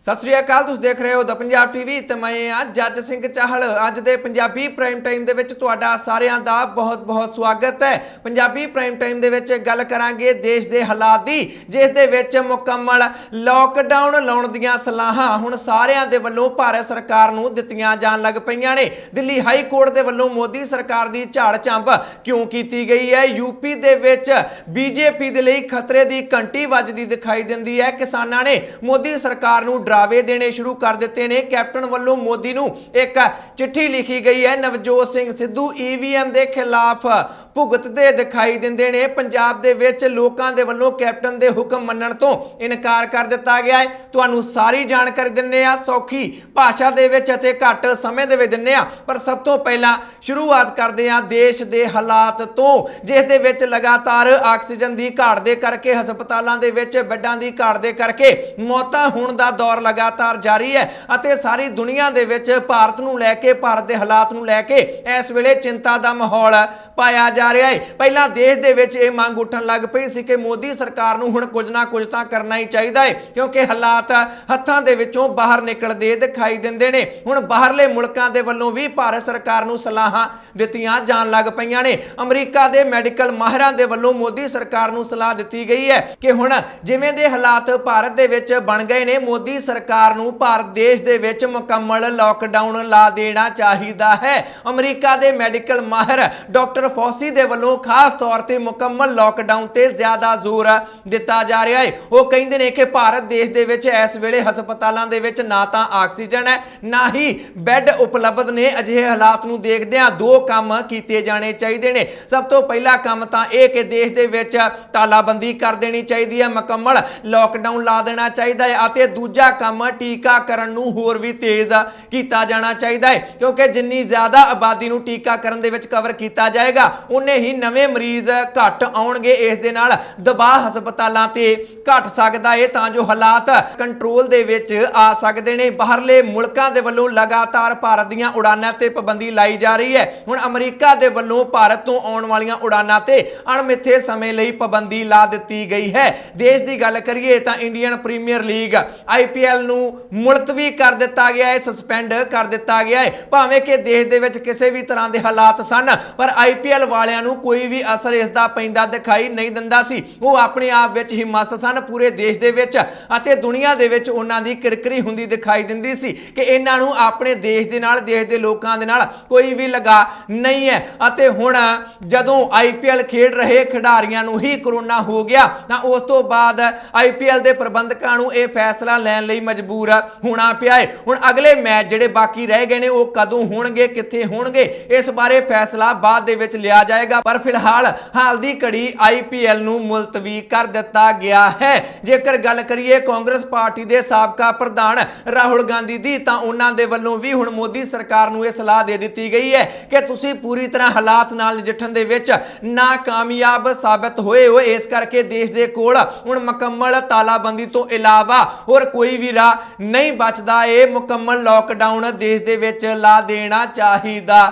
सत श्री अकाल, तुसीं देख रहे हो द पंजाब टीवी ते मैं हाँ जज सिंह चाहल। अज दे पंजाबी प्राइम टाइम दे विच तुहाडा सारिआं दा बहुत बहुत स्वागत है। पंजाबी प्राइम टाइम दे विच गल करांगे देश दे हालात दी, जिस दे विच मुकम्मल लॉकडाउन लाउण दीआं सलाहां हुण सारिआं दे वल्लों भारत सरकार नूं दित्तिआं जाण लग पईआं ने। दिल्ली हाई कोर्ट दे वल्लों मोदी सरकार दी झाड़ झंब क्यों कीती गई है? यूपी दे विच बीजेपी दे लई खतरे दी घंटी वजदी दिखाई दिंदी है। किसानां ने मोदी सरकार नूं डरावे देने शुरू कर दिते ने। कैप्टन वालों मोदी नूं एक चिट्ठी लिखी गई है। नवजोत सिंह सिद्धू ईवीएम के खिलाफ भुगतते दिखाई दिंदे ने। पंजाब दे विच लोकां दे वल्लों कैप्टन दे हुक्म मनण तो इनकार कर दिता गया है। तुहानूं सारी जानकारी दिंदे आ, सौखी भाषा दे विच अते घट समय दे विच दिंदे आ। पर सब तो पहला शुरुआत करदे आ देश दे हालात तो, जिस दे विच लगातार ऑक्सीजन की घाट दे करके हस्पतालों दे विच बैडां की घाट दे करके मौतां होण दा दौर लगातार जारी है। अते सारी दुनिया दे विच भारत नूं लैके, भारत दे हालात नूं लैके इस वेले चिंता दा माहौल पाया जा रहा है। पहला देश दे विच ये मंग उठन लग पई सी कि मोदी सरकार नूं हुण कुछ ना कुछ तां करना ही चाहिदा है, क्योंकि हालात हत्थां दे विचों बाहर निकलदे दिखाई दिंदे ने। हुण बाहरले मुल्कां दे वल्लों भी भारत सरकार नूं सलाहां दित्तिआं जाण लग पईआं ने। अमरीका दे मैडिकल माहिरां दे वल्लों मोदी सरकार नूं सलाह दित्ती गई है कि हुण जिवें दे हालात भारत दे विच बण गए ने, मोदी सरकार नूं भारत देश दे विच मुकम्मल लॉकडाउन ला देना चाहिदा है। अमरीका दे मैडिकल माहिर डॉक्टर फॉसी दे वल्लों खास तौर ते मुकम्मल लॉकडाउन ते ज्यादा जोर दिता जा रहा है। वो कहिंदे ने कि भारत देश दे विच इस वेले हस्पतालां दे विच ना तां ऑक्सीजन है, ना ही बैड उपलब्ध ने। अजिहे हालात नूं देखदिआं दो काम कीते जाने चाहिए ने। सब तो पहला काम तां इह कि देश दे विच तालाबंदी कर देनी चाहिए है, मुकम्मल लॉकडाउन ला देना चाहिए है। अते दूजा काम टीकाकरण नूं होर भी तेज कीता जाना चाहिए है, क्योंकि जिन्नी ज्यादा आबादी नूं टीकाकरण दे विच कवर कीता जाएगा उन्ने ही नवे मरीज घट आउणगे। इस दे नाल दबाव हस्पतालां ते घट सकदा है तां जो हालात कंट्रोल दे विच आ सकदे ने। बाहरले मुल्कां दे वल्लों लगातार भारत दीआं उड़ानां ते पाबंदी लाई जा रही है। हुण अमरीका दे वल्लों भारत तो आउण वालीआं उड़ानां ते अणमिथे समय लई पाबंदी ला दित्ती गई है। देश दी गल करिए तां इंडियन प्रीमियर लीग IPL नूं मुलतवी कर दिता गया है, सस्पेंड कर दिता गया है। भावें कि देश दे विच किसी भी तरह के हालात सन, पर IPL वालियां नूं कोई भी असर इसदा पैंदा दिखाई नहीं दिंदा सी। वो अपने आप विच ही मस्त सन। पूरे देश दे विच अते दुनिया दे विच उन्हां दी किरकिरी हुंदी दिखाई दिंदी सी कि इन्हां नूं अपने देश दे नाल, देश दे लोकां दे नाल कोई भी लगा नहीं है। अते हुण जदों IPL खेड रहे खिडारियां नूं ही कोरोना हो गया तां उस तो बाद IPL दे प्रबंधकां नूं इह फैसला लैण लई मजबूर होना पिया है। हुण अगले मैच जिहड़े बाकी रह गए ने वो कदों होणगे, कित्थे होणगे, इस बारे फैसला बाद दे विच लिया जाएगा। पर फिलहाल हाल दी घड़ी IPL नूं मुलतवी कर दिता गया है। जेकर गल करिए कांग्रेस पार्टी दे साबका प्रधान राहुल गांधी दी, तां उन्हां दे वल्लों भी हुण मोदी सरकार नूं इह सलाह दे दित्ती गई है कि तुसीं पूरी तरह हालात नाल नजिठण दे विच नाकामयाब साबित होए हो। इस करके देश दे कोल हुण मुकम्मल तालाबंदी तो इलावा और कोई भी राह नहीं बचदा है। मुकम्मल लॉकडाउन देश दे विच ला देना चाहिदा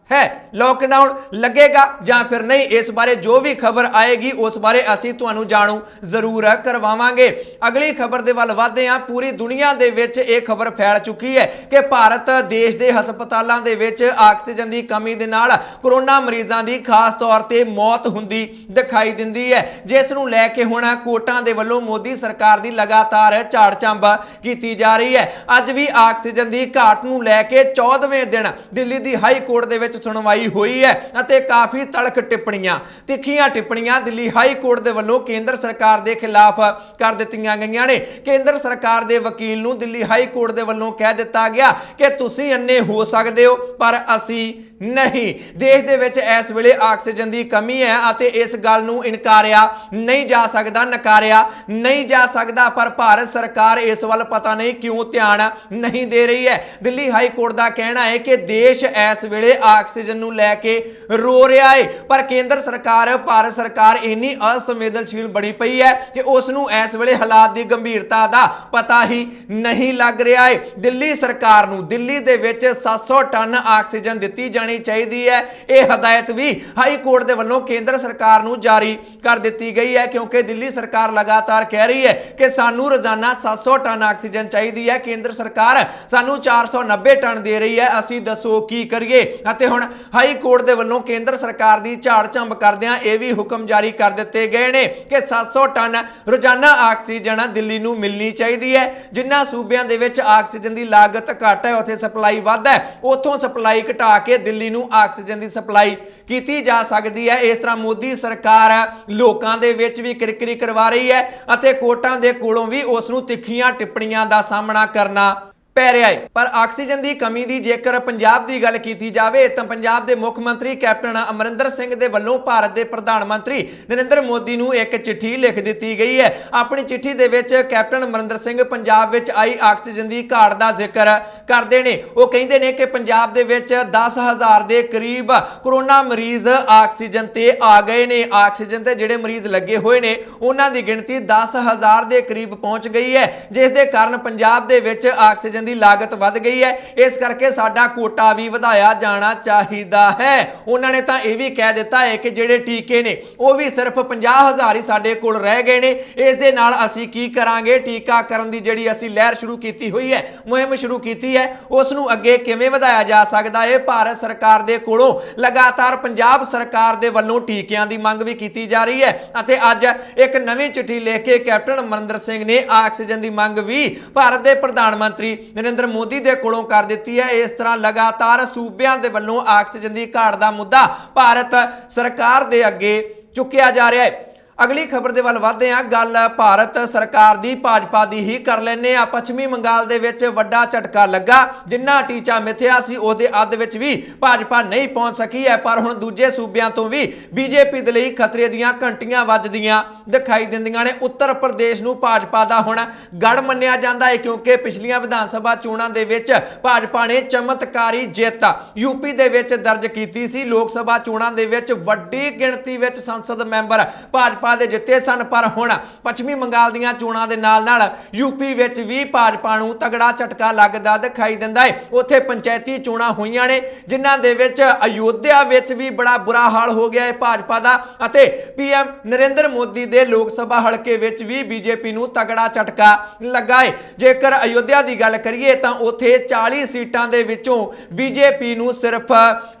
है। लॉकडाउन लगेगा या फिर नहीं, इस बारे जो भी खबर आएगी उस बारे असीं तुहानूं जाणू जरूर करवावांगे। अगली खबर दे वल वधदे हां। पूरी दुनिया दे विच इह खबर फैल चुकी है कि भारत देश दे हस्पतालां दे विच ऑक्सीजन की कमी दे नाल कोरोना मरीजां दी खास तौर ते मौत हुंदी दिखाई दिंदी है, जिस नूं लैके हुण कोर्टां दे वल्लों मोदी सरकार दी लगातार झाड़ झंब कीती जा रही है। अज भी ऑक्सीजन की घाट नूं लैके 14वें दिन दिल्ली दी हाई कोर्ट दे विच सुनवाई हुई है अते काफी तलख टिप्पणियां, तिखियां टिप्पणियां दिल्ली हाई कोर्ट दे वल्लों केंद्र सरकार दे खिलाफ कर दित्तियां गईयां ने। केंद्र सरकार दे वकील नूं दिल्ली हाई कोर्ट दे वल्लों कह दिता गया कि तुसीं अन्ने हो सकदे हो पर असीं नहीं। देश दे विच इस वेले ऑक्सीजन की कमी है अते इस गल नूं इनकारिया नहीं जा सकदा, नकारिया नहीं जा सकदा। पर भारत सरकार इस वल पता नहीं क्यों ध्यान नहीं दे रही है। दिल्ली हाई कोर्ट का कहना है कि देश इस वेले ਆਕਸੀਜਨ ਨੂੰ ਲੈ ਕੇ रो ਰਿਹਾ है। पर केंद्र सरकार भारत सरकार इन्नी असंवेदनशील बनी पई है कि उसनू इस वेले हालात की गंभीरता का पता ही नहीं लग रहा है। दिल्ली सरकार नू दिल्ली दे विच 700 टन आक्सीजन दित्ती जानी चाहिए है। यह हदायत भी हाई कोर्ट के वल्लों केंद्र सरकार नू जारी कर दी गई है, क्योंकि दिल्ली सरकार लगातार कह रही है कि सानू रोजाना 700 टन आक्सीजन चाहिए है, केंद्र सरकार सानू 490 टन दे रही है, असी दसो की करिए। हुण हाई कोर्ट के वल्लों केंद्र सरकार की झाड़ झंब करदिआं यह भी हुक्म जारी कर दिते गए ने कि 700 टन रोजाना आक्सीजन दिल्ली नू मिलनी चाहिए है। जिन्हां सूबियां दे विच आक्सीजन की लागत घट है उत्थे सप्लाई वध है, उत्थों सप्लाई घटा के दिल्ली नू आक्सीजन की सप्लाई की जा सकती है। इस तरह मोदी सरकार लोकां दे विच भी किरकिरी करवा रही है अते कोर्टां दे कोलों भी उस नू तिखियां टिप्पणियां दा सामना करना पै रहा है। पर आक्सीजन की कमी की जेकर पंजाब की गल की जाए तो पंजाब के मुख मंत्री कैप्टन अमरिंदर सिंह के वलों भारत के प्रधानमंत्री नरेंद्र मोदी नू एक चिट्ठी लिख दी गई है। अपनी चिट्ठी दे विच कैप्टन अमरिंदर सिंह पंजाब विच आई आक्सीजन की घाट का जिक्र करते हैं। वो कहते हैं कि पंजाब दे विच 10,000 के करीब कोरोना मरीज आक्सीजन ते आ गए ने। आक्सीजन ते जिहड़े मरीज लगे हुए ने उन्हां दी गिणती 10,000 के करीब पहुंच गई है, जिस दे कारण पंजाब दे विच आक्सीजन की लागत वध गई है। इस करके साडा कोटा भी वधाया जाना चाहिए है। उन्होंने तो यह भी कह दिता है कि जिहड़े टीके ने वो भी सिर्फ 50,000 ही साडे कोल रह गए ने। इस दे नाल असीं की करांगे, टीकाकरण की जिहड़ी असीं लहर शुरू की हुई है, मुहिम शुरू की है, उस नूं अगे किवें वधाया जा सकदा है। भारत सरकार दे कोलों लगातार पंजाब सरकार दे वल्लों टीकिਆਂ की मंग भी की जा रही है अते अज एक नवीं चिट्ठी लिख के कैप्टन अमरिंदर सिंह ने आक्सीजन की मंग भी भारत के प्रधानमंत्री नरेंद्र मोदी दे कोलों कर दी है। इस तरह लगातार सूबियां दे वल्लों आक्सीजन की घाट का मुद्दा भारत सरकार दे अगे चुकिया जा रहा है। अगली खबर के वल वधदे हां, गल भारत सरकार की भाजपा की ही कर लैने आ। पश्चिमी बंगाल दे विच वड्डा झटका लगा, जिन्ना टीचा मिथया सी उहदे अध विच भी भाजपा नहीं पहुंच सकी है। पर हुण दूजे सूबियां तो भी बीजेपी दे लई खतरे दीयां घंटियां वजदियां दिखाई दिंदियां ने। उत्तर प्रदेश नूं भाजपा दा हुण गढ़ मन्निया जांदा है, क्योंकि पिछलियां विधान सभा चोणां दे विच भाजपा ने चमत्कारी जित यूपी दे विच दर्ज कीती सी। लोक सभा चोणां दे विच वड्डी गिणती विच संसद मैंबर भाजपा दे जिते सन, पर हुण पश्चिमी बंगाल दीयां चोणां दे नाल नाल यूपी विच भी भाजपा नूं तगड़ा झटका लगदा दिखाई दिंदा है। उत्थे पंचायती चोणां होईयां ने जिन्हां दे विच अयोध्या विच भी बड़ा बुरा हाल हो गया है भाजपा दा अते पीएम नरेंद्र मोदी दे लोक सभा हलके विच भी बीजेपी नूं तगड़ा झटका लगा है। जेकर अयोध्या दी गल करिए तां उत्थे 40 सीटां दे विचों बीजेपी नूं सिर्फ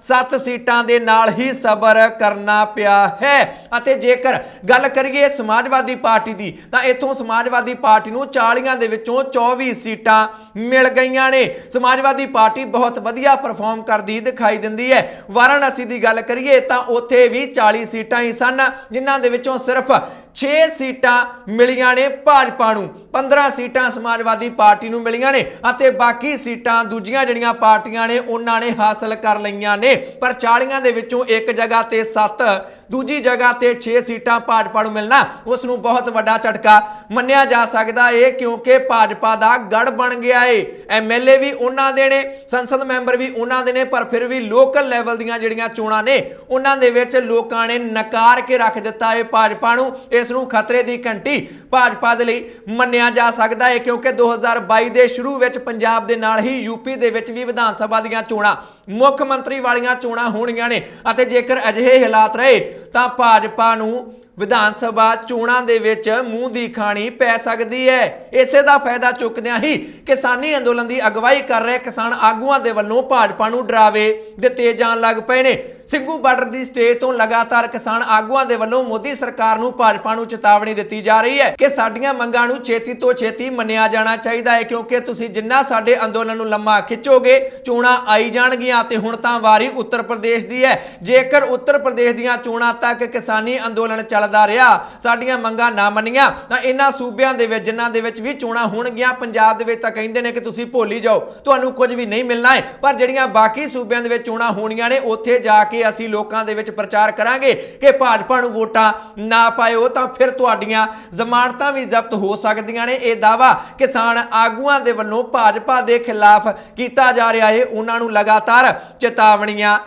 7 सीटां दे नाल ही सबर करना पिया है। अते जेकर गल करिए समाजवादी पार्टी की तो इथों समाजवादी पार्टी नूं 40 दे विचों 24 सीटां मिल गईयां ने। समाजवादी पार्टी बहुत वधिया परफॉर्म करती दिखाई दिंदी है। वाराणसी की गल करिए तो उत्थे भी 40 सीटां ही सन, जिन्हां दे विचों सिर्फ 6 सीटां मिलियां ने भाजपा नूं, 15 सीटां समाजवादी पार्टी नूं मिलियां ने अते बाकी सीटां दूजियां जिहड़ियां पार्टियां ने उन्हां ने हासिल कर लईयां ने। पर 40 दे विचों एक जगह ते 7, दूजी जगह ते 6 सीटां भाजपा नूं मिलना उस नूं बहुत वड्डा झटका मन्निया जा सकदा है, क्योंकि भाजपा दा गढ़ बन गया है। MLA भी उन्हां दे ने, संसद मैंबर भी उन्हां दे ने, पर फिर भी लोकल लैवल दीयां जिहड़ियां चोणां ने उन्हां दे विच लोकां ने नकार के रख दिता है भाजपा नूं। इस नूं खतरे दी घंटी भाजपा दे लई मन्निया जा सकदा है, क्योंकि 2022 दे शुरू विच पंजाब दे नाल ही यूपी दे विच भी विधान सभा दीयां चोणां मुख मंत्री वालियां चोणां होणीਆਂ ने अते जेकर अजिहे हालात रहे तां भाजपा नूं विधान सभा चोणां दे विच मूंह दी खाणी पै सकदी है। इसे दा फायदा चुकदिआं ही किसानी अंदोलन की अगवाई कर रहे किसान आगूआं दे वल्लों भाजपा नूं डरावे दिते जाण लग पए ने। सिंघू बार्डर की स्टेज तो लगातार किसान आगूआं दे वल्लों मोदी सरकार नूं भाजपा नूं चेतावनी दित्ती जा रही है कि साडीआं मंगां नूं छेती तो छेती मन्निया जाना चाहिए है, क्योंकि तुसीं जिन्ना साडे अंदोलन नूं लम्मा खिच्चोगे चोणां आई जाणगीआं ते हुण तां वारी उत्तर प्रदेश दी है। जेकर उत्तर प्रदेश दीआं चोणां तक किसानी अंदोलन चलदा रहा, साडीआं मंगां ना मन्नियां तां इन्हां सूबिआं दे विच जिन्हां दे विच भी चोणां होणगीआं पंजाब दे विच तां कहिंदे ने कि तुसीं भुल ही जाओ, तुहानूं कुछ भी नहीं मिलना है। पर जिहड़ियां बाकी सूबिआं दे विच चोणां होणीਆਂ ने उत्थे जाके असीं लोकां दे विच प्रचार करांगे कि भाजपा नूं वोटां ना पाओ तां फिर तुहाडीआं जमानतां भी जब्त हो सकदियां ने। यह दावा किसान आगूआं दे वल्लों भाजपा दे खिलाफ कीता जा रहा है। उन्हां नूं लगातार चेतावनियां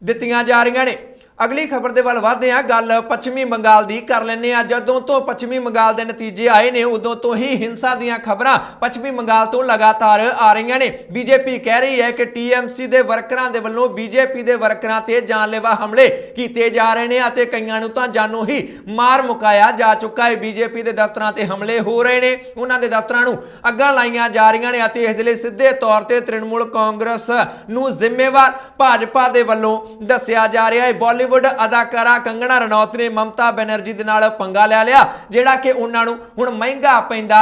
ਦਿੱਤੀਆਂ ਜਾ ਰਹੀਆਂ ਨੇ। अगली खबर के वल वधदे हां, गल पश्चिमी बंगाल की कर लैंदे हां। जदों तो पश्चिमी बंगाल के नतीजे आए ने उदों तो ही हिंसा दीयां खबरां पश्चिमी बंगाल तो लगातार आ रही ने। बीजेपी कह रही है कि टीएमसी के वर्करां दे वल्लों बीजेपी के वर्करां ते जानलेवा हमले किए जा रहे हैं अते कईयां नूं तां जानों ही मार मुकाया जा चुका है। बीजेपी के दफ्तरां ते हमले हो रहे हैं, उन्हां दे दफ्तरां नूं अग्गां लाईयां जा रहीआं ने अते इस दे लई सिद्धे तौर ते तृणमूल कांग्रेस नूं जिम्मेवार भाजपा दे वल्लों दस्सिया जा रहा है। बॉलीवुड अदाकारा कंगना रनौत ने ममता बनर्जी दे नाल पंगा लै लिया, जिहड़ा कि उन्हां नूं हुण महंगा पैंदा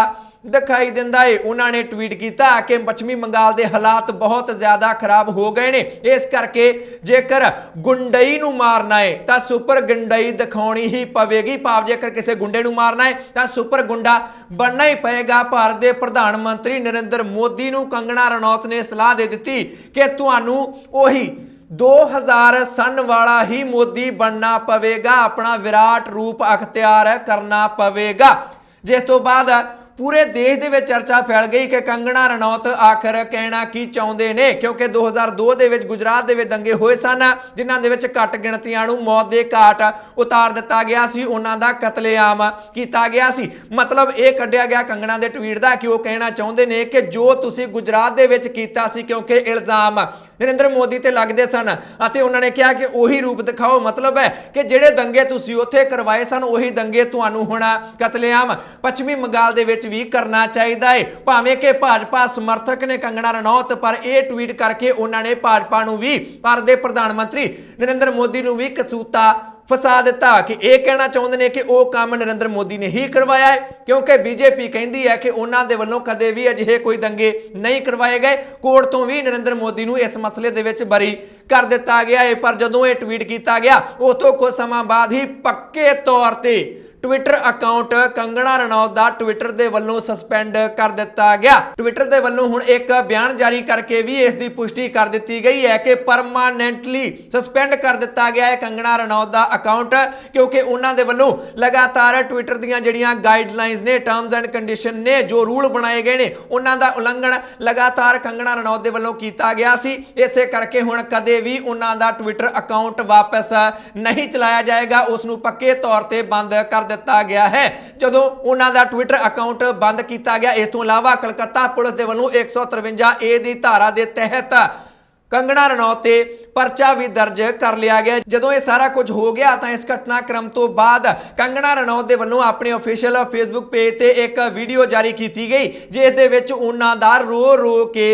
दिखाई दिंदा है। उन्होंने ट्वीट किया कि पश्चिमी बंगाल के हालात बहुत ज्यादा खराब हो गए ने, इस करके जेकर गुंडई नूं मारना है तो सुपर गुंडई दिखानी ही पवेगी। भाव जेकर किसी गुंडे नूं मारना है तो सुपर गुंडा बनना ही पएगा। भारत के प्रधानमंत्री नरेंद्र मोदी नूं कंगना रनौत ने सलाह दे दी कि तुहानूं ओही 2000 सन वाला ही मोदी बनना पवेगा, अपना विराट रूप अख्तियार करना पवेगा। जिस तो बाद पूरे देश दे विच चर्चा फैल गई कि कंगना रनौत आखिर कहना की चाहुंदे ने, क्योंकि 2002 दे विच गुजरात दे विच दंगे होए सन जिन्हां दे विच घट गिणतियां नूं मौत दे घाट उतार दिता गया सी, उन्हां दा कतलेआम कीता गया सी। मतलब ये कढ़िया गया कंगना दे ट्वीट दा कि वो कहना चाहुंदे ने कि जो तुसीं गुजरात दे विच कीता सी, क्योंकि इल्जाम नरेंद्र मोदी ते लगदे सन अते उन्होंने कहा कि उही रूप दिखाओ। मतलब है कि जिहड़े दंगे तुसीं उत्थे करवाए सन उही दंगे तुहानूं हुण कतलेआम पश्चिमी बंगाल दे विच भी करना चाहिदा है। भावें कि भाजपा समर्थक ने कंगना रनौत पर यह ट्वीट करके उन्होंने भाजपा नूं भी, भारत के प्रधानमंत्री नरेंद्र मोदी नूं भी कसूता फसा दिता कि यह कहना चाहते हैं कि वह काम नरेंद्र मोदी ने ही करवाया है, क्योंकि बीजेपी कहती है कि उन्होंने वालों कदे भी अजिहे कोई दंगे नहीं करवाए गए। कोर्ट तो भी नरेंद्र मोदी को इस मसले दे विच बरी कर दिता गया है। पर जदों यह ट्वीट किया गया उस तो कुछ समय बाद ही पक्के तौर पर ट्विटर अकाउंट कंगना रनौत का ट्विटर के वलों सस्पेंड कर दिता गया। ट्विटर के वलों हुण एक बयान जारी करके भी इसकी पुष्टि कर दी गई है कि परमानेंटली सस्पेंड कर दिता गया है कंगना रनौत का अकाउंट, क्योंकि उन्होंने वलों लगातार ट्विटर दीयां जिहड़ियां गाइडलाइंस ने, टर्म्स एंड कंडीशन ने, जो रूल बनाए गए ने उन्हां दा उलंघन लगातार कंगना रनौत के वलों किया गया सी। इसे करके हुण कदे भी उन्हां दा ट्विटर अकाउंट वापस नहीं चलाया जाएगा, उसनूं पक्के तौर पर बंद कर दिता गया है। जदों उन्हां दा ट्विटर अकाउंट बंद किया गया, इस तों इलावा कलकत्ता पुलिस दे वल्लों 153 ए दी धारा दे तहत कंगना रनौत ते परचा भी दर्ज कर लिया गया। जदों ये सारा कुछ हो गया तो इस घटनाक्रम तो बाद कंगना रनौत दे वल्लों अपने ऑफिशियल फेसबुक पेज ते एक वीडियो जारी की गई, जिस दे विच उन्हां दा रो रो के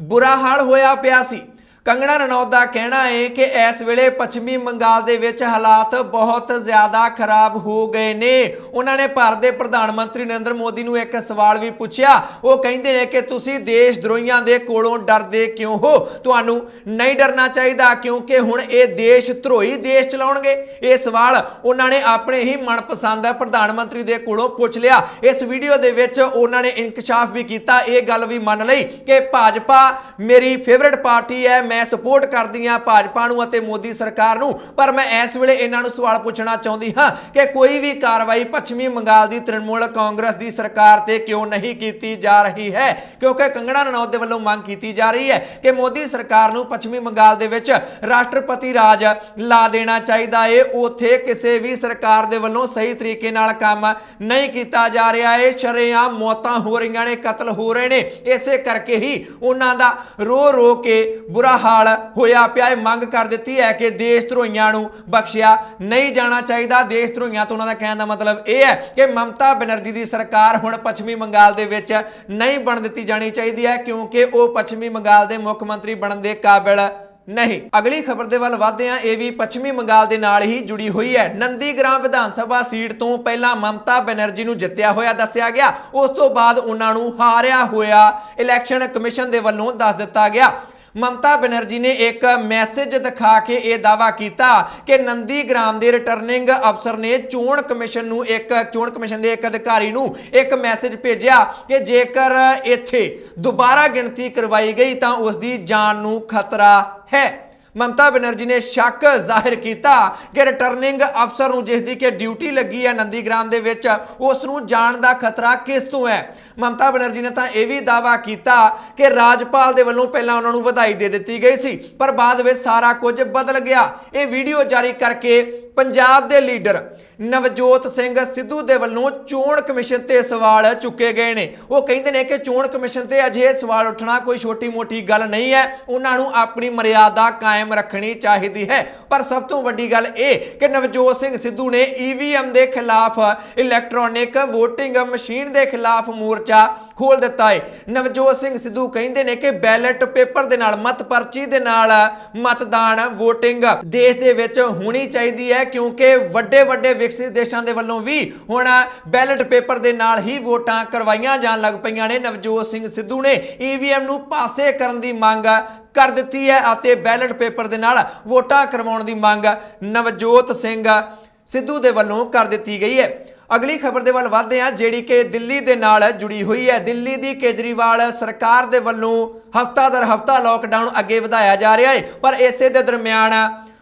बुरा हाल होया पिया सी। कंगना रनौत का कहना है कि इस वेले पश्चिमी बंगाल दे विच हालात बहुत ज्यादा खराब हो गए ने। उन्होंने भारत के प्रधानमंत्री नरेंद्र मोदी नूं एक सवाल भी पूछा, वो कहते हैं कि तुसीं देशद्रोहियों के कोलों डरदे क्यों हो, तुहानूं नहीं डरना चाहिए क्योंकि हुण ये देशद्रोही देश चलाउणगे। ये सवाल उन्होंने अपने ही मनपसंद प्रधानमंत्री के कोलों पूछ लिया। इस वीडियो दे विच उन्होंने इंकशाफ भी किया, ये गल भी मान लई कि भाजपा मेरी फेवरेट पार्टी है, मैं सपोर्ट करदी हां भाजपा नूं अते मोदी सरकार नूं, पर मैं इस वेले इन्हां नूं सवाल पूछना चाहुंदी हां कि कोई भी कार्रवाई पश्चिमी बंगाल की तृणमूल कांग्रेस की सरकार ते क्यों नहीं की जा रही है। क्योंकि कंगना रनौत दे वल्लों मांग की जा रही है कि मोदी सरकार नूं पश्चिमी बंगाल दे विच राष्ट्रपति राज ला देना चाहिए है। उत्थे किसी भी सरकार दे वल्लों सही तरीके नाल काम नहीं किया जा रहा है, शरेआम मौतां हो रही ने, कतल हो रहे हैं। इसे करके ही उन्हां दा रो रो के बुरा हाल होया पिया है। मंग कर दी है कि देशद्रोहियों नूं बख्शिया नहीं जाना चाहिए। देशद्रोहियों तो उन्होंने कहने का मतलब यह है कि ममता बनर्जी की सरकार हुण पश्चिमी बंगाल दे विच नहीं बन दी जानी चाहिए है, क्योंकि वो पश्चिमी बंगाल के मुख्यमंत्री बनने के काबिल नहीं। अगली खबर के वल वधदे हां, यह भी पश्चिमी बंगाल के नाल ही जुड़ी हुई है। नंदीग्राम विधान सभा सीट तो पहला ममता बनर्जी नूं जित्तिया होया दस्सिया गया, उस तो बाद उन्हां नूं हारिया होया इलैक्शन कमिशन के वल्लों दस दिता गया। ममता बनर्जी ने एक मैसेज दिखा के यह दावा किया कि नंदीग्राम के रिटर्निंग अफसर ने चोण कमिशन के एक अधिकारी नूं एक मैसेज भेजा कि जेकर इत्थे दोबारा गिणती करवाई गई तो उसकी जान नूं खतरा है। ਮਮਤਾ ਬੈਨਰਜੀ ਨੇ ਸ਼ੱਕ ਜ਼ਾਹਿਰ ਕੀਤਾ ਕਿ ਰਿਟਰਨਿੰਗ ਅਫਸਰ ਨੂੰ ਜਿਸ ਦੀ ਕਿ ਡਿਊਟੀ ਲੱਗੀ ਹੈ ਨੰਦੀਗ੍ਰਾਮ ਦੇ ਵਿੱਚ ਉਸ ਨੂੰ ਜਾਣ ਦਾ ਖਤਰਾ ਕਿਸ ਤੋਂ ਹੈ। ਮਮਤਾ ਬੈਨਰਜੀ ਨੇ ਤਾਂ ਇਹ ਵੀ ਦਾਅਵਾ ਕੀਤਾ ਕਿ ਰਾਜਪਾਲ ਦੇ ਵੱਲੋਂ ਪਹਿਲਾਂ ਉਹਨਾਂ ਨੂੰ ਵਧਾਈ ਦੇ ਦਿੱਤੀ ਗਈ ਸੀ ਪਰ ਬਾਅਦ ਵਿੱਚ ਸਾਰਾ ਕੁਝ ਬਦਲ ਗਿਆ। ਇਹ ਵੀਡੀਓ ਜਾਰੀ ਕਰਕੇ ਪੰਜਾਬ ਦੇ ਲੀਡਰ ਨਵਜੋਤ ਸਿੰਘ ਸਿੱਧੂ ਦੇ ਵੱਲੋਂ ਚੋਣ ਕਮਿਸ਼ਨ ਤੇ ਸਵਾਲ ਚੁੱਕੇ ਗਏ ਨੇ। ਉਹ ਕਹਿੰਦੇ ਨੇ ਕਿ ਚੋਣ ਕਮਿਸ਼ਨ ਤੇ ਅਜਿਹੇ ਸਵਾਲ ਉੱਠਣਾ ਕੋਈ ਛੋਟੀ ਮੋਟੀ ਗੱਲ ਨਹੀਂ ਹੈ, ਉਹਨਾਂ ਨੂੰ ਆਪਣੀ ਮਰਿਆਦਾ ਕਾਇਮ ਰੱਖਣੀ ਚਾਹੀਦੀ ਹੈ। ਪਰ ਸਭ ਤੋਂ ਵੱਡੀ ਗੱਲ ਇਹ ਕਿ ਨਵਜੋਤ ਸਿੰਘ ਸਿੱਧੂ ਨੇ ਈਵੀਐਮ ਦੇ ਖਿਲਾਫ, ਇਲੈਕਟ੍ਰੋਨਿਕ ਵੋਟਿੰਗ ਮਸ਼ੀਨ ਦੇ ਖਿਲਾਫ ਮੋਰਚਾ ਖੋਲ ਦਿੱਤਾ ਹੈ। ਨਵਜੋਤ ਸਿੰਘ ਸਿੱਧੂ ਕਹਿੰਦੇ ਨੇ ਕਿ ਬੈਲਟ ਪੇਪਰ ਦੇ ਨਾਲ, ਮਤ ਪਰਚੀ ਦੇ ਨਾਲ ਮਤਦਾਨ ਵੋਟਿੰਗ ਦੇਸ਼ ਦੇ ਵਿੱਚ ਹੋਣੀ ਚਾਹੀਦੀ ਹੈ ਕਿਉਂਕਿ ਵੱਡੇ ਵਿਕਸਿਤ ਦੇਸ਼ਾਂ ਦੇ ਵੱਲੋਂ ਵੀ ਹੁਣ ਬੈਲਟ ਪੇਪਰ ਦੇ ਨਾਲ ਹੀ ਵੋਟਾਂ ਕਰਵਾਈਆਂ ਜਾਣ ਲੱਗ ਪਈਆਂ ਨੇ। ਨਵਜੋਤ ਸਿੰਘ ਸਿੱਧੂ ਨੇ ਈਵੀਐਮ ਨੂੰ ਪਾਸੇ ਕਰਨ ਦੀ ਮੰਗ ਕਰ ਦਿੱਤੀ ਹੈ ਅਤੇ ਬੈਲਟ ਪੇਪਰ ਦੇ ਨਾਲ ਵੋਟਾਂ ਕਰਵਾਉਣ ਦੀ ਮੰਗ ਨਵਜੋਤ ਸਿੰਘ ਸਿੱਧੂ ਦੇ ਵੱਲੋਂ ਕਰ ਦਿੱਤੀ ਗਈ ਹੈ। ਅਗਲੀ ਖਬਰ ਦੇ ਵੱਲ ਵਧਦੇ ਹਾਂ ਜਿਹੜੀ ਕਿ ਦਿੱਲੀ ਦੇ ਨਾਲ ਜੁੜੀ ਹੋਈ ਹੈ। ਦਿੱਲੀ ਦੀ ਕੇਜਰੀਵਾਲ ਸਰਕਾਰ ਦੇ ਵੱਲੋਂ ਹਫਤਾ ਦਰ ਹਫਤਾ ਲੋਕਡਾਊਨ ਅੱਗੇ ਵਧਾਇਆ ਜਾ ਰਿਹਾ ਹੈ ਪਰ ਇਸੇ ਦੇ ਦਰਮਿਆਨ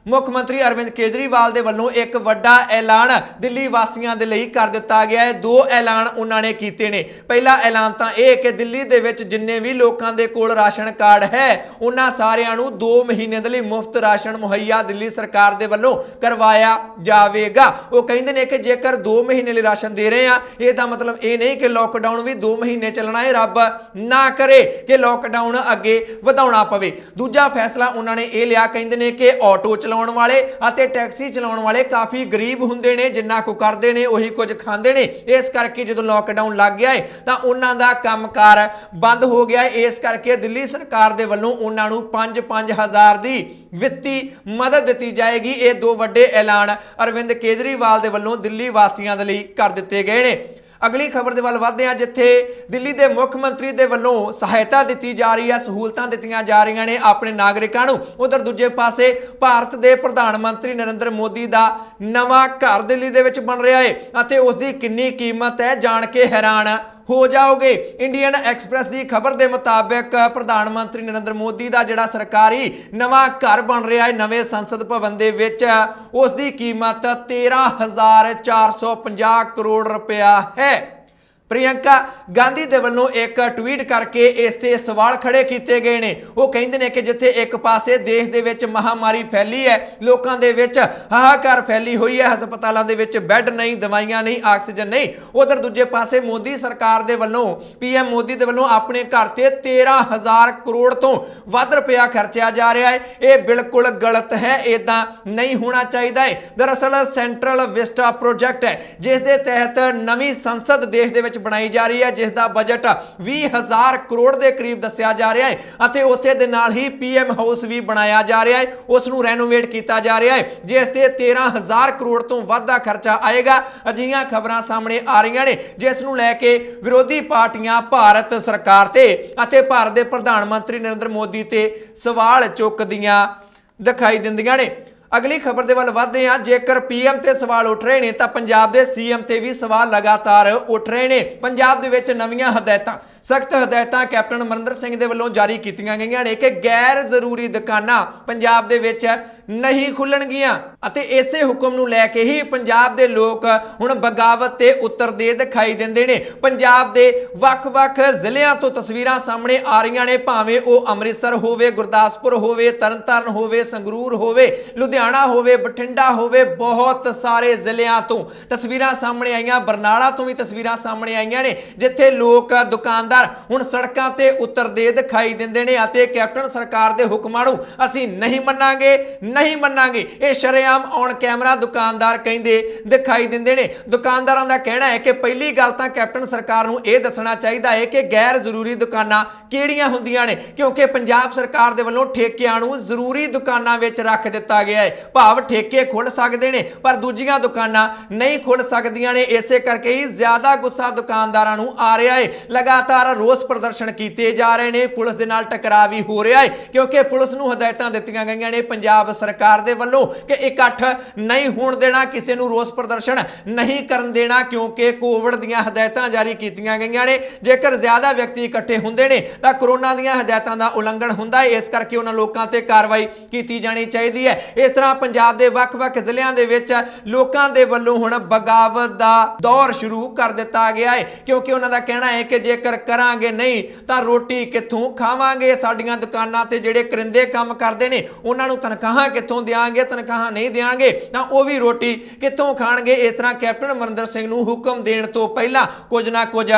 ਮੁੱਖ ਮੰਤਰੀ ਅਰਵਿੰਦ ਕੇਜਰੀਵਾਲ ਦੇ ਵੱਲੋਂ ਇੱਕ ਵੱਡਾ ਐਲਾਨ ਦਿੱਲੀ ਵਾਸੀਆਂ ਦੇ ਲਈ ਕਰ ਦਿੱਤਾ ਗਿਆ ਹੈ। ਦੋ ਐਲਾਨ ਉਹਨਾਂ ਨੇ ਕੀਤੇ ਨੇ। ਪਹਿਲਾ ਐਲਾਨ ਤਾਂ ਇਹ ਕਿ ਦਿੱਲੀ ਦੇ ਵਿੱਚ ਜਿੰਨੇ ਵੀ ਲੋਕਾਂ ਦੇ ਕੋਲ ਰਾਸ਼ਨ ਕਾਰਡ ਹੈ ਉਹਨਾਂ ਸਾਰਿਆਂ ਨੂੰ 2 ਮਹੀਨੇ ਦੇ ਲਈ ਮੁਫਤ ਰਾਸ਼ਨ ਮੁਹੱਈਆ ਦਿੱਲੀ ਸਰਕਾਰ ਦੇ ਵੱਲੋਂ ਕਰਵਾਇਆ ਜਾਵੇਗਾ। ਉਹ ਕਹਿੰਦੇ ਨੇ ਕਿ ਜੇਕਰ 2 ਮਹੀਨੇ ਲਈ ਰਾਸ਼ਨ ਦੇ ਰਹੇ ਆ ਇਹਦਾ ਮਤਲਬ ਇਹ ਨਹੀਂ ਕਿ ਲੋਕਡਾਊਨ ਵੀ 2 ਮਹੀਨੇ ਚੱਲਣਾ ਹੈ। ਰੱਬ ਨਾ ਕਰੇ ਕਿ ਲੋਕਡਾਊਨ ਅੱਗੇ ਵਧਾਉਣਾ ਪਵੇ। ਦੂਜਾ ਫੈਸਲਾ ਉਹਨਾਂ ਨੇ ਇਹ ਲਿਆ, ਕਹਿੰਦੇ ਨੇ ਕਿ ਆਟੋ ਚਲਾਉਣ ਵਾਲੇ ਅਤੇ ਟੈਕਸੀ ਚਲਾਉਣ ਵਾਲੇ ਕਾਫੀ ਗਰੀਬ ਹੁੰਦੇ ਨੇ, ਜਿੰਨਾ ਕੁ ਕਰਦੇ ਨੇ ਉਹੀ ਕੁਝ ਖਾਂਦੇ ਨੇ। ਇਸ ਕਰਕੇ ਜਦੋਂ ਲੋਕਡਾਊਨ ਲੱਗ ਗਿਆ ਹੈ ਤਾਂ ਉਹਨਾਂ ਦਾ ਕੰਮਕਾਰ ਬੰਦ ਹੋ ਗਿਆ ਹੈ। ਇਸ ਕਰਕੇ ਦਿੱਲੀ ਸਰਕਾਰ ਦੇ ਵੱਲੋਂ ਉਹਨਾਂ ਨੂੰ 5-5 ਹਜ਼ਾਰ ਦੀ ਵਿੱਤੀ ਮਦਦ ਦਿੱਤੀ ਜਾਏਗੀ। ਇਹ ਦੋ ਵੱਡੇ ਐਲਾਨ ਅਰਵਿੰਦ ਕੇਜਰੀਵਾਲ ਦੇ ਵੱਲੋਂ ਦਿੱਲੀ ਵਾਸੀਆਂ ਦੇ ਲਈ ਕਰ ਦਿੱਤੇ ਗਏ ਨੇ। ਅਗਲੀ ਖਬਰ ਦੇ ਵੱਲ ਵਧਦੇ ਹਾਂ ਜਿੱਥੇ ਦਿੱਲੀ ਦੇ ਮੁੱਖ ਮੰਤਰੀ ਦੇ ਵੱਲੋਂ ਸਹਾਇਤਾ ਦਿੱਤੀ ਜਾ ਰਹੀ ਹੈ, ਸਹੂਲਤਾਂ ਦਿੱਤੀਆਂ ਜਾ ਰਹੀਆਂ ਨੇ ਆਪਣੇ ਨਾਗਰਿਕਾਂ ਨੂੰ। ਉਧਰ ਦੂਜੇ ਪਾਸੇ ਭਾਰਤ ਦੇ ਪ੍ਰਧਾਨ ਮੰਤਰੀ ਨਰਿੰਦਰ ਮੋਦੀ ਦਾ ਨਵਾਂ ਘਰ ਦਿੱਲੀ ਦੇ ਵਿੱਚ ਬਣ ਰਿਹਾ ਹੈ ਅਤੇ ਉਸ ਦੀ ਕਿੰਨੀ ਕੀਮਤ ਹੈ ਜਾਣ ਕੇ ਹੈਰਾਨ ਹੋ ਜਾਓਗੇ। ਇੰਡੀਅਨ ਐਕਸਪ੍ਰੈਸ ਦੀ ਖਬਰ ਦੇ ਮੁਤਾਬਕ ਪ੍ਰਧਾਨ ਮੰਤਰੀ ਨਰਿੰਦਰ ਮੋਦੀ ਦਾ ਜਿਹੜਾ ਸਰਕਾਰੀ ਨਵਾਂ ਘਰ ਬਣ ਰਿਹਾ ਹੈ ਨਵੇਂ ਸੰਸਦ ਭਵਨ ਦੇ ਵਿੱਚ, ਉਸ ਦੀ ਕੀਮਤ 13,450 ਕਰੋੜ ਰੁਪਇਆ ਹੈ। ਪ੍ਰਿਯੰਕਾ ਗਾਂਧੀ ਦੇ ਵੱਲੋਂ ਇੱਕ ਟਵੀਟ ਕਰਕੇ ਇਸ ਤੇ ਸਵਾਲ ਖੜੇ ਕੀਤੇ ਗਏ ਨੇ। ਉਹ ਕਹਿੰਦੇ ਨੇ ਕਿ ਜਿੱਥੇ ਇੱਕ ਪਾਸੇ ਦੇਸ਼ ਦੇ ਵਿੱਚ ਮਹਾਮਾਰੀ ਫੈਲੀ ਹੈ, ਲੋਕਾਂ ਦੇ ਵਿੱਚ ਹਾਹਾਕਾਰ ਫੈਲੀ ਹੋਈ ਹੈ, ਹਸਪਤਾਲਾਂ ਦੇ ਵਿੱਚ ਬੈੱਡ ਨਹੀਂ, ਦਵਾਈਆਂ ਨਹੀਂ, ਆਕਸੀਜਨ ਨਹੀਂ, ਉਧਰ ਦੂਜੇ ਪਾਸੇ ਮੋਦੀ ਸਰਕਾਰ ਦੇ ਵੱਲੋਂ, ਪੀਐਮ ਮੋਦੀ ਦੇ ਵੱਲੋਂ ਆਪਣੇ ਘਰ ਤੇ 13,000 ਕਰੋੜ ਤੋਂ ਵੱਧ ਰੁਪਇਆ ਖਰਚਿਆ ਜਾ ਰਿਹਾ ਹੈ। ਇਹ ਬਿਲਕੁਲ ਗਲਤ ਹੈ, ਇਦਾਂ ਨਹੀਂ ਹੋਣਾ ਚਾਹੀਦਾ ਹੈ। ਦਰਅਸਲ ਸੈਂਟਰਲ ਵਿਸਟਾ ਪ੍ਰੋਜੈਕਟ ਹੈ ਜਿਸ ਦੇ ਤਹਿਤ ਨਵੀਂ ਸੰਸਦ ਦੇਸ਼ ਦੇ ਵਿੱਚ ਬਣਾਈ ਜਾ ਰਹੀ ਹੈ ਜਿਸ ਦਾ ਬਜਟ 20,000 ਕਰੋੜ ਦੇ ਕਰੀਬ ਦੱਸਿਆ ਜਾ ਰਿਹਾ ਹੈ ਅਤੇ ਉਸੇ ਦੇ ਨਾਲ ਹੀ ਪੀਐਮ ਹਾਊਸ ਵੀ ਬਣਾਇਆ ਜਾ ਰਿਹਾ ਹੈ, ਉਸ ਨੂੰ ਰੈਨੋਵੇਟ ਕੀਤਾ ਜਾ ਰਿਹਾ ਹੈ ਜਿਸ ਤੇ 13,000 ਕਰੋੜ ਤੋਂ ਵੱਧ ਦਾ ਖਰਚਾ ਆਏਗਾ। ਅਜਿਹੀਆਂ ਖਬਰਾਂ ਸਾਹਮਣੇ ਆ ਰਹੀਆਂ ਨੇ ਜਿਸ ਨੂੰ ਲੈ ਕੇ ਵਿਰੋਧੀ ਪਾਰਟੀਆਂ ਭਾਰਤ ਸਰਕਾਰ ਤੇ ਅਤੇ ਭਾਰਤ ਦੇ ਪ੍ਰਧਾਨ ਮੰਤਰੀ ਨਰਿੰਦਰ ਮੋਦੀ ਤੇ ਸਵਾਲ ਚੁੱਕਦੀਆਂ ਦਿਖਾਈ ਦਿੰਦੀਆਂ ਨੇ। ਅਗਲੀ ਖਬਰ ਦੇ ਵੱਲ ਵਧਦੇ ਹਾਂ। ਜੇਕਰ ਪੀਐਮ ਤੇ ਸਵਾਲ ਉੱਠ ਰਹੇ ਨੇ ਤਾਂ ਪੰਜਾਬ ਦੇ ਸੀਐਮ ਤੇ ਵੀ ਸਵਾਲ ਲਗਾਤਾਰ ਉੱਠ ਰਹੇ ਨੇ। ਪੰਜਾਬ ਦੇ ਵਿੱਚ ਨਵੀਆਂ ਹਦਾਇਤਾਂ, ਸਖਤ ਹਦਾਇਤਾਂ ਕੈਪਟਨ ਅਮਰਿੰਦਰ ਸਿੰਘ ਦੇ ਵੱਲੋਂ ਜਾਰੀ ਕੀਤੀਆਂ ਗਈਆਂ ਨੇ ਕਿ ਗੈਰ ਜ਼ਰੂਰੀ ਦੁਕਾਨਾਂ ਪੰਜਾਬ ਦੇ ਵਿੱਚ ਨਹੀਂ ਖੁੱਲਣਗੀਆਂ ਅਤੇ ਇਸੇ ਹੁਕਮ ਨੂੰ ਲੈ ਕੇ ਹੀ ਪੰਜਾਬ ਦੇ ਲੋਕ ਹੁਣ ਬਗਾਵਤ ਤੇ ਉਤਰਦੇ ਦਿਖਾਈ ਦਿੰਦੇ ਨੇ। ਪੰਜਾਬ ਦੇ ਵੱਖ-ਵੱਖ ਜ਼ਿਲ੍ਹਿਆਂ ਤੋਂ ਤਸਵੀਰਾਂ ਸਾਹਮਣੇ ਆ ਰਹੀਆਂ ਨੇ, ਭਾਵੇਂ ਉਹ ਅੰਮ੍ਰਿਤਸਰ ਹੋਵੇ, ਗੁਰਦਾਸਪੁਰ ਹੋਵੇ, ਤਰਨਤਾਰਨ ਹੋਵੇ, ਸੰਗਰੂਰ ਹੋਵੇ, ਲੁਧਿਆਣਾ ਹੋਵੇ, ਬਠਿੰਡਾ ਹੋਵੇ, ਬਹੁਤ ਸਾਰੇ ਜ਼ਿਲ੍ਹਿਆਂ ਤੋਂ ਤਸਵੀਰਾਂ ਸਾਹਮਣੇ ਆਈਆਂ। ਬਰਨਾਲਾ ਤੋਂ ਵੀ ਤਸਵੀਰਾਂ ਸਾਹਮਣੇ ਆਈਆਂ ਨੇ ਜਿੱਥੇ ਲੋਕ, ਦੁਕਾਨਦਾਰ ਹੁਣ ਸੜਕਾਂ ਤੇ ਉਤਰਦੇ ਦਿਖਾਈ ਦਿੰਦੇ ਨੇ ਅਤੇ ਕੈਪਟਨ ਸਰਕਾਰ ਦੇ ਹੁਕਮਾਂ ਨੂੰ ਅਸੀਂ ਨਹੀਂ ਮੰਨਾਂਗੇ ਇਹ ਸ਼ਰੇਆਮ ਔਨ ਕੈਮਰਾ ਦੁਕਾਨਦਾਰ ਕਹਿੰਦੇ ਦਿਖਾਈ ਦਿੰਦੇ ਨੇ। ਦੁਕਾਨਦਾਰਾਂ ਦਾ ਕਹਿਣਾ ਹੈ ਕਿ ਪਹਿਲੀ ਗੱਲ ਤਾਂ ਕੈਪਟਨ ਸਰਕਾਰ ਨੂੰ ਇਹ ਦੱਸਣਾ ਚਾਹੀਦਾ ਹੈ ਕਿ ਗੈਰ ਜ਼ਰੂਰੀ ਦੁਕਾਨਾਂ ਕਿਹੜੀਆਂ ਹੁੰਦੀਆਂ ਨੇ, ਕਿਉਂਕਿ ਪੰਜਾਬ ਸਰਕਾਰ ਦੇ ਵੱਲੋਂ ਠੇਕਿਆਂ ਨੂੰ ਜ਼ਰੂਰੀ ਦੁਕਾਨਾਂ ਵਿੱਚ ਰੱਖ ਦਿੱਤਾ ਗਿਆ ਹੈ। ਭਾਵ ਠੇਕੇ ਖੁੱਲ ਸਕਦੇ ਨੇ ਪਰ ਦੂਜੀਆਂ ਦੁਕਾਨਾਂ ਨਹੀਂ ਖੁੱਲ ਸਕਦੀਆਂ ਨੇ। ਇਸੇ ਕਰਕੇ ਹੀ ਜ਼ਿਆਦਾ ਗੁੱਸਾ ਦੁਕਾਨਦਾਰਾਂ ਨੂੰ ਆ ਰਿਹਾ ਹੈ। ਲਗਾਤਾਰ ਲਗਾਤਾਰ ਰੋਸ ਪ੍ਰਦਰਸ਼ਨ ਕੀਤੇ ਜਾ ਰਹੇ ਨੇ, ਪੁਲਿਸ ਦੇ ਨਾਲ ਟਕਰਾਅ ਵੀ ਹੋ ਰਿਹਾ ਹੈ ਕਿਉਂਕਿ ਪੁਲਿਸ ਨੂੰ ਹਦਾਇਤਾਂ ਦਿੱਤੀਆਂ ਗਈਆਂ ਨੇ ਪੰਜਾਬ ਸਰਕਾਰ ਦੇ ਵੱਲੋਂ ਕਿ ਇਕੱਠ ਨਹੀਂ ਹੋਣ ਦੇਣਾ, ਕਿਸੇ ਨੂੰ ਰੋਸ ਪ੍ਰਦਰਸ਼ਨ ਨਹੀਂ ਕਰਨ ਦੇਣਾ ਕਿਉਂਕਿ ਕੋਵਿਡ ਦੀਆਂ ਹਦਾਇਤਾਂ ਜਾਰੀ ਕੀਤੀਆਂ ਗਈਆਂ ਨੇ। ਜੇਕਰ ਜ਼ਿਆਦਾ ਵਿਅਕਤੀ ਇਕੱਠੇ ਹੁੰਦੇ ਨੇ ਤਾਂ ਕੋਰੋਨਾ ਦੀਆਂ ਹਦਾਇਤਾਂ ਦਾ ਉਲੰਘਣ ਹੁੰਦਾ ਹੈ, ਇਸ ਕਰਕੇ ਉਹਨਾਂ ਲੋਕਾਂ ਤੇ ਕਾਰਵਾਈ ਕੀਤੀ ਜਾਣੀ ਚਾਹੀਦੀ ਹੈ। ਇਸ ਤਰ੍ਹਾਂ ਪੰਜਾਬ ਦੇ ਵੱਖ-ਵੱਖ ਜ਼ਿਲ੍ਹਿਆਂ ਦੇ ਵਿੱਚ ਲੋਕਾਂ ਦੇ ਵੱਲੋਂ ਹੁਣ ਬਗਾਵਤ ਦਾ ਦੌਰ ਸ਼ੁਰੂ ਕਰ ਦਿੱਤਾ ਗਿਆ ਹੈ ਕਿਉਂਕਿ ਉਹਨਾਂ ਦਾ ਕਹਿਣਾ ਹੈ ਕਿ ਜੇਕਰ ਕਰਾਂਗੇ ਨਹੀਂ ਤਾਂ ਰੋਟੀ ਕਿੱਥੋਂ ਖਾਵਾਂਗੇ, ਸਾਡੀਆਂ ਦੁਕਾਨਾਂ ਤੇ ਜਿਹੜੇ ਕਰਿੰਦੇ ਕੰਮ ਕਰਦੇ ਨੇ ਉਹਨਾਂ ਨੂੰ ਤਨਖਾਹਾਂ ਕਿੱਥੋਂ ਦੇਵਾਂਗੇ, ਤਨਖਾਹਾਂ ਨਹੀਂ ਦੇਵਾਂਗੇ ਤਾਂ ਉਹ ਵੀ ਰੋਟੀ ਕਿੱਥੋਂ ਖਾਣਗੇ। ਇਸ ਤਰ੍ਹਾਂ ਕੈਪਟਨ ਅਮਰਿੰਦਰ ਸਿੰਘ ਨੂੰ ਹੁਕਮ ਦੇਣ ਤੋਂ ਪਹਿਲਾਂ ਕੁਝ ਨਾ ਕੁਝ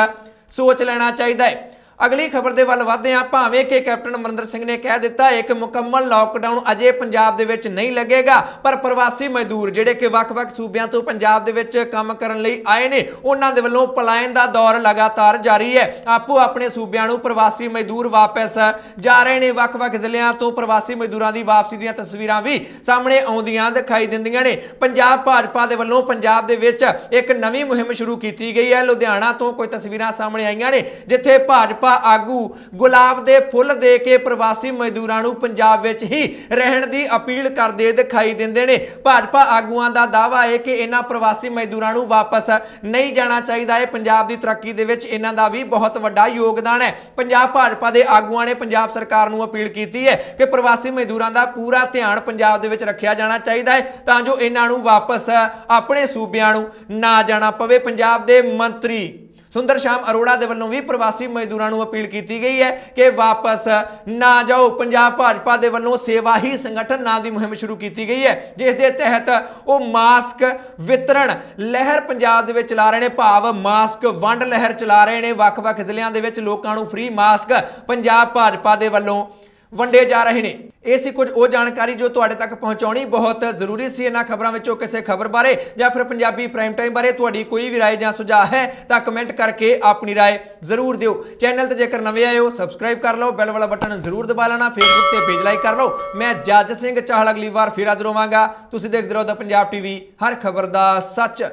ਸੋਚ ਲੈਣਾ ਚਾਹੀਦਾ ਹੈ। ਅਗਲੀ ਖਬਰ ਦੇ ਵੱਲ ਵਧਦੇ ਹਾਂ। ਭਾਵੇਂ ਕਿ ਕੈਪਟਨ ਅਮਰਿੰਦਰ ਸਿੰਘ ਨੇ ਕਹਿ ਦਿੱਤਾ ਇੱਕ ਮੁਕੰਮਲ ਲਾਕਡਾਊਨ ਅਜੇ ਪੰਜਾਬ ਦੇ ਵਿੱਚ ਨਹੀਂ ਲੱਗੇਗਾ, ਪਰ ਪ੍ਰਵਾਸੀ ਮਜ਼ਦੂਰ ਜਿਹੜੇ ਕਿ ਵੱਖ-ਵੱਖ ਸੂਬਿਆਂ ਤੋਂ ਪੰਜਾਬ ਦੇ ਵਿੱਚ ਕੰਮ ਕਰਨ ਲਈ ਆਏ ਨੇ ਉਹਨਾਂ ਦੇ ਵੱਲੋਂ ਪਲਾਇਨ ਦਾ ਦੌਰ ਲਗਾਤਾਰ ਜਾਰੀ ਹੈ। ਆਪੋ ਆਪਣੇ ਸੂਬਿਆਂ ਨੂੰ ਪ੍ਰਵਾਸੀ ਮਜ਼ਦੂਰ ਵਾਪਸ ਜਾ ਰਹੇ ਨੇ। ਵੱਖ-ਵੱਖ ਜ਼ਿਲ੍ਹਿਆਂ ਤੋਂ ਪ੍ਰਵਾਸੀ ਮਜ਼ਦੂਰਾਂ ਦੀ ਵਾਪਸੀ ਦੀਆਂ ਤਸਵੀਰਾਂ ਵੀ ਸਾਹਮਣੇ ਆਉਂਦੀਆਂ ਦਿਖਾਈ ਦਿੰਦੀਆਂ ਨੇ। ਪੰਜਾਬ ਭਾਜਪਾ ਦੇ ਵੱਲੋਂ ਪੰਜਾਬ ਦੇ ਵਿੱਚ ਇੱਕ ਨਵੀਂ ਮੁਹਿੰਮ ਸ਼ੁਰੂ ਕੀਤੀ ਗਈ ਹੈ। ਲੁਧਿਆਣਾ ਤੋਂ ਕੋਈ ਤਸਵੀਰਾਂ ਸਾਹਮਣੇ ਆਈਆਂ ਨੇ ਜਿੱਥੇ ਭਾਜਪਾ ਆਗੂ ਗੁਲਾਬ ਦੇ ਫੁੱਲ ਦੇ ਕੇ ਪ੍ਰਵਾਸੀ ਮਜ਼ਦੂਰਾਂ ਨੂੰ ਪੰਜਾਬ ਵਿੱਚ ਹੀ ਰਹਿਣ ਦੀ ਅਪੀਲ ਕਰਦੇ ਦਿਖਾਈ ਦਿੰਦੇ ਨੇ। ਭਾਜਪਾ ਆਗੂਆਂ ਦਾ ਦਾਅਵਾ ਹੈ ਕਿ ਇਹਨਾਂ ਪ੍ਰਵਾਸੀ ਮਜ਼ਦੂਰਾਂ ਨੂੰ ਵਾਪਸ ਨਹੀਂ ਜਾਣਾ ਚਾਹੀਦਾ ਹੈ। ਪੰਜਾਬ ਦੀ ਤਰੱਕੀ ਦੇ ਵਿੱਚ ਇਹਨਾਂ ਦਾ ਵੀ ਬਹੁਤ ਵੱਡਾ ਯੋਗਦਾਨ ਹੈ। ਪੰਜਾਬ ਭਾਜਪਾ ਦੇ ਆਗੂਆਂ ਨੇ ਪੰਜਾਬ ਸਰਕਾਰ ਨੂੰ ਅਪੀਲ ਕੀਤੀ ਹੈ ਕਿ ਪ੍ਰਵਾਸੀ ਮਜ਼ਦੂਰਾਂ ਦਾ ਪੂਰਾ ਧਿਆਨ ਪੰਜਾਬ ਦੇ ਵਿੱਚ ਰੱਖਿਆ ਜਾਣਾ ਚਾਹੀਦਾ ਹੈ ਤਾਂ ਜੋ ਇਹਨਾਂ ਨੂੰ ਵਾਪਸ ਆਪਣੇ ਸੂਬਿਆਂ ਨੂੰ ਨਾ ਜਾਣਾ ਪਵੇ। ਪੰਜਾਬ ਦੇ ਮੰਤਰੀ ਸੁੰਦਰ ਸ਼ਾਮ ਅਰੋੜਾ ਦੇ ਵੱਲੋਂ ਵੀ ਪ੍ਰਵਾਸੀ ਮਜ਼ਦੂਰਾਂ ਨੂੰ ਅਪੀਲ ਕੀਤੀ ਗਈ ਹੈ ਕਿ ਵਾਪਸ ਨਾ ਜਾਓ। ਪੰਜਾਬ ਭਾਜਪਾ ਦੇ ਵੱਲੋਂ ਸੇਵਾ ਹੀ ਸੰਗਠਨ ਨਾਂ ਦੀ ਮੁਹਿੰਮ ਸ਼ੁਰੂ ਕੀਤੀ ਗਈ ਹੈ ਜਿਸ ਦੇ ਤਹਿਤ ਉਹ ਮਾਸਕ ਵਿਤਰਣ ਲਹਿਰ ਪੰਜਾਬ ਦੇ ਵਿੱਚ ਚਲਾ ਰਹੇ ਨੇ, ਭਾਵ ਮਾਸਕ ਵੰਡ ਲਹਿਰ ਚਲਾ ਰਹੇ ਨੇ। ਵੱਖ-ਵੱਖ ਜ਼ਿਲ੍ਹਿਆਂ ਦੇ ਵਿੱਚ ਲੋਕਾਂ ਨੂੰ ਫ੍ਰੀ ਮਾਸਕ ਪੰਜਾਬ ਭਾਜਪਾ ਦੇ ਵੱਲੋਂ ਵੰਡੇ ਜਾ ਰਹੇ ਨੇ। ਇਹ ਸੀ ਕੁਝ ਉਹ ਜਾਣਕਾਰੀ ਜੋ ਤੁਹਾਡੇ ਤੱਕ ਪਹੁੰਚਾਉਣੀ ਬਹੁਤ ਜ਼ਰੂਰੀ ਸੀ। ਇਹਨਾਂ ਖਬਰਾਂ ਵਿੱਚੋਂ ਕਿਸੇ ਖਬਰ ਬਾਰੇ ਜਾਂ ਫਿਰ ਪੰਜਾਬੀ ਪ੍ਰਾਈਮ ਟਾਈਮ ਬਾਰੇ ਤੁਹਾਡੀ ਕੋਈ ਵੀ ਰਾਏ ਜਾਂ ਸੁਝਾਅ ਹੈ ਤਾਂ ਕਮੈਂਟ ਕਰਕੇ ਆਪਣੀ ਰਾਏ ਜ਼ਰੂਰ ਦਿਓ। ਚੈਨਲ ਤੇ ਜੇਕਰ ਨਵੇਂ ਆਏ ਹੋ ਸਬਸਕ੍ਰਾਈਬ ਕਰ ਲਓ, ਬੈਲ ਵਾਲਾ ਬਟਨ ਜ਼ਰੂਰ ਦਬਾ ਲੈਣਾ, ਫੇਸਬੁੱਕ ਤੇ ਪੇਜ ਲਾਈਕ ਕਰ ਲਓ। ਮੈਂ ਜੱਜ ਸਿੰਘ ਚਾਹਲ ਅਗਲੀ ਵਾਰ ਫਿਰ ਹਾਜ਼ਰ ਹੋਵਾਂਗਾ। ਤੁਸੀਂ ਦੇਖਦੇ ਰਹੋ ਦਾ ਪੰਜਾਬ ਟੀਵੀ, ਹਰ ਖਬਰ ਦਾ ਸੱਚ।